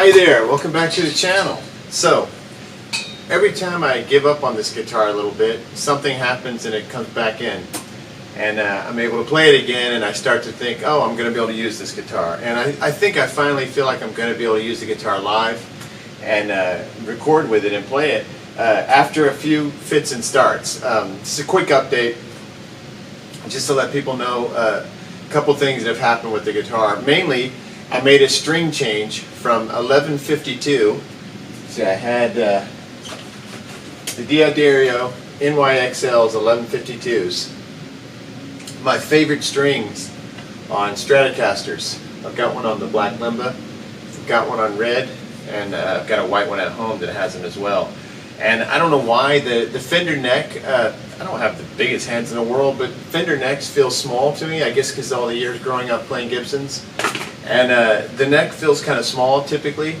Hi there, welcome back to the channel. So, every time I give up on this guitar a little bit, something happens and it comes back in. And I'm able to play it again and I start to think, oh, I'm going to be able to use this guitar. And I think I finally feel like I'm going to be able to use the guitar live and record with it and play it after a few fits and starts. Just a quick update, just to let people know a couple things that have happened with the guitar. Mainly, I made a string change from 1152. See, I had the D'Addario NYXL's 1152s. My favorite strings on Stratocasters. I've got one on the black Limba, I've got one on red, and I've got a white one at home that has them as well. And I don't know why the Fender neck, I don't have the biggest hands in the world, but Fender necks feel small to me, I guess because all the years growing up playing Gibsons. And the neck feels kind of small typically,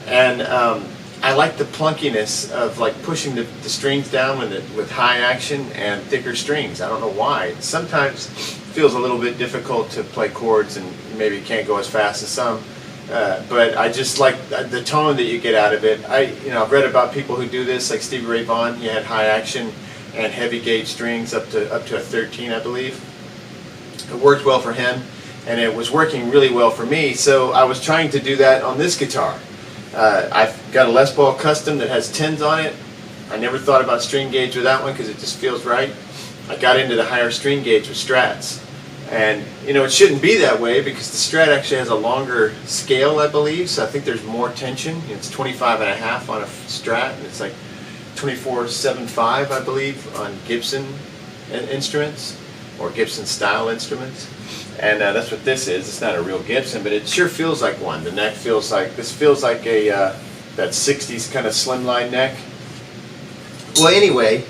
and I like the plunkiness of like pushing the strings down with high action and thicker strings. I don't know why. Sometimes it feels a little bit difficult to play chords and maybe can't go as fast as some. But I just like the tone that you get out of it. I've read about people who do this, like Stevie Ray Vaughan. He had high action and heavy gauge strings up to a 13, I believe. It worked well for him, and it was working really well for me. So I was trying to do that on this guitar. I've got a Les Paul Custom that has 10s on it. I never thought about string gauge with that one because it just feels right. I got into the higher string gauge with Strats. And it shouldn't be that way because the Strat actually has a longer scale, I believe, so I think there's more tension. It's 25.5 on a Strat, and it's like 24.75, I believe, on Gibson instruments, or Gibson style instruments. And that's what this is. It's not a real Gibson, but it sure feels like one. The neck feels like, this feels like a, that 60s kind of slimline neck. Well, anyway,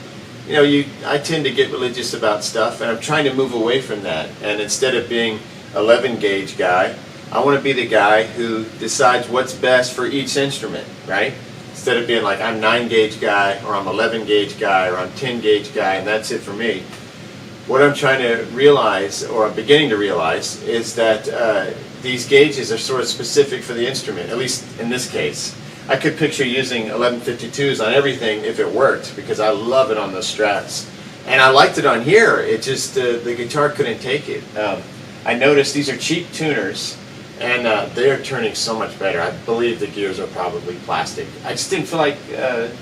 I tend to get religious about stuff, and I'm trying to move away from that. And instead of being 11 gauge guy, I want to be the guy who decides what's best for each instrument, right? Instead of being like, I'm 9 gauge guy, or I'm 11 gauge guy, or I'm 10 gauge guy, and that's it for me. What I'm trying to realize, or I'm beginning to realize, is that these gauges are sort of specific for the instrument, at least in this case. I could picture using 1152s on everything if it worked, because I love it on those Strats. And I liked it on here, it just, the guitar couldn't take it. I noticed these are cheap tuners, and they are turning so much better. I believe the gears are probably plastic. I just didn't feel like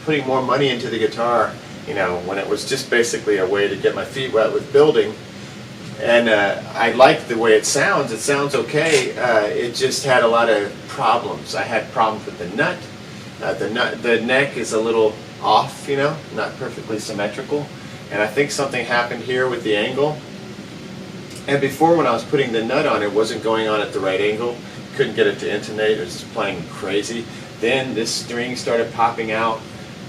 putting more money into the guitar, when it was just basically a way to get my feet wet with building. And I like the way it sounds. It sounds okay. It just had a lot of problems. I had problems with the nut. The neck is a little off, not perfectly symmetrical. And I think something happened here with the angle. And before, when I was putting the nut on, it wasn't going on at the right angle. Couldn't get it to intonate. It was just playing crazy. Then this string started popping out.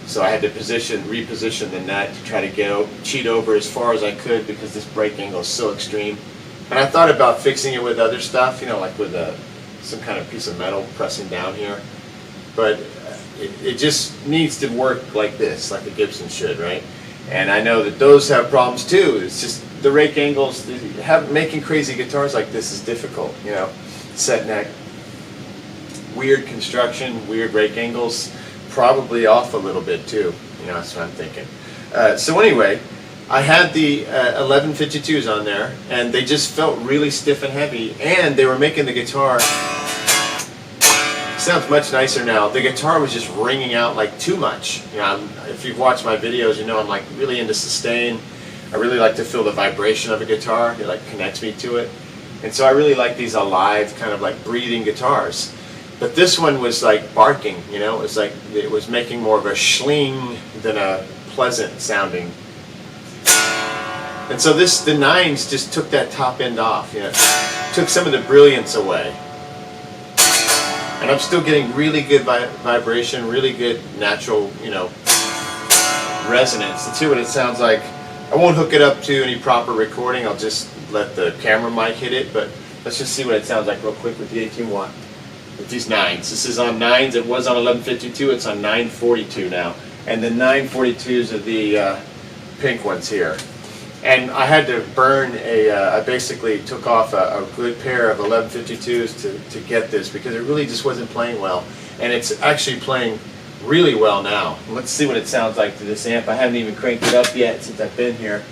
So I had to reposition the nut to try to cheat over as far as I could because this break angle is so extreme. And I thought about fixing it with other stuff, like with some kind of piece of metal pressing down here. But it just needs to work like this, like the Gibson should, right? And I know that those have problems too. It's just the rake angles, making crazy guitars like this is difficult, set neck, weird construction, weird rake angles. Probably off a little bit too, that's what I'm thinking. So anyway, I had the 1152s on there, and they just felt really stiff and heavy, and they were making the guitar, sounds much nicer now. The guitar was just ringing out like too much. If you've watched my videos, I'm like really into sustain. I really like to feel the vibration of a guitar. It like connects me to it. And so I really like these alive, kind of like breathing guitars. But this one was like barking, it was like it was making more of a schling than a pleasant sounding. And so the 9's just took that top end off, took some of the brilliance away. And I'm still getting really good vibration, really good natural, resonance. Let's hear what it sounds like. I won't hook it up to any proper recording, I'll just let the camera mic hit it, but let's just see what it sounds like real quick with the 18-watt. With these 9's. This is on 9's. It was on 1152. It's on 942 now. And the 942s are the pink ones here. And I had to burn I basically took off a good pair of 1152s to get this because it really just wasn't playing well. and it's actually playing really well now. Let's see what it sounds like to this amp. I haven't even cranked it up yet since I've been here.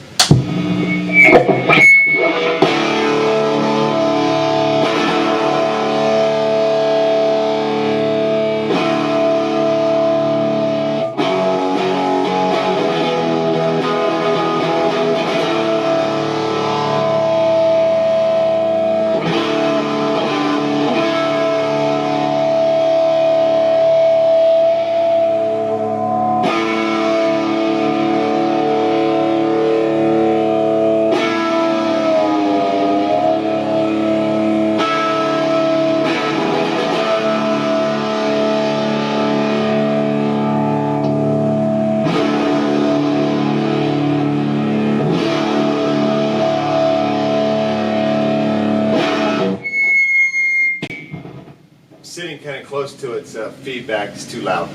Sitting kind of close to its feedback is too loud.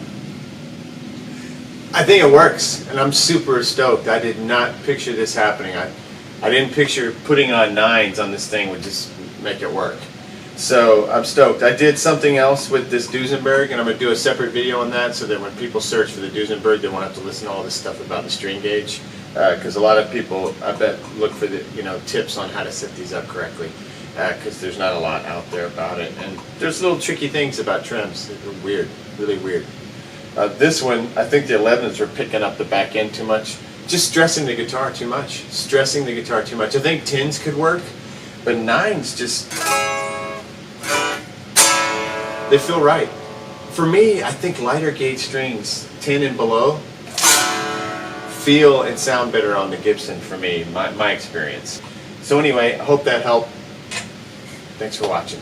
I think it works, and I'm super stoked. I did not picture this happening. I didn't picture putting on 9's on this thing would just make it work. So I'm stoked. I did something else with this Duesenberg, and I'm going to do a separate video on that so that when people search for the Duesenberg, they won't have to listen to all this stuff about the string gauge. Because a lot of people, I bet, look for the tips on how to set these up correctly. Because there's not a lot out there about it, and there's little tricky things about trims that are weird, really weird. This one, I think the 11s are picking up the back end too much, just stressing the guitar too much, I think 10s could work, but 9's just, they feel right. For me, I think lighter gauge strings, 10 and below, feel and sound better on the Gibson for me, my experience. So anyway, I hope that helped. Thanks for watching.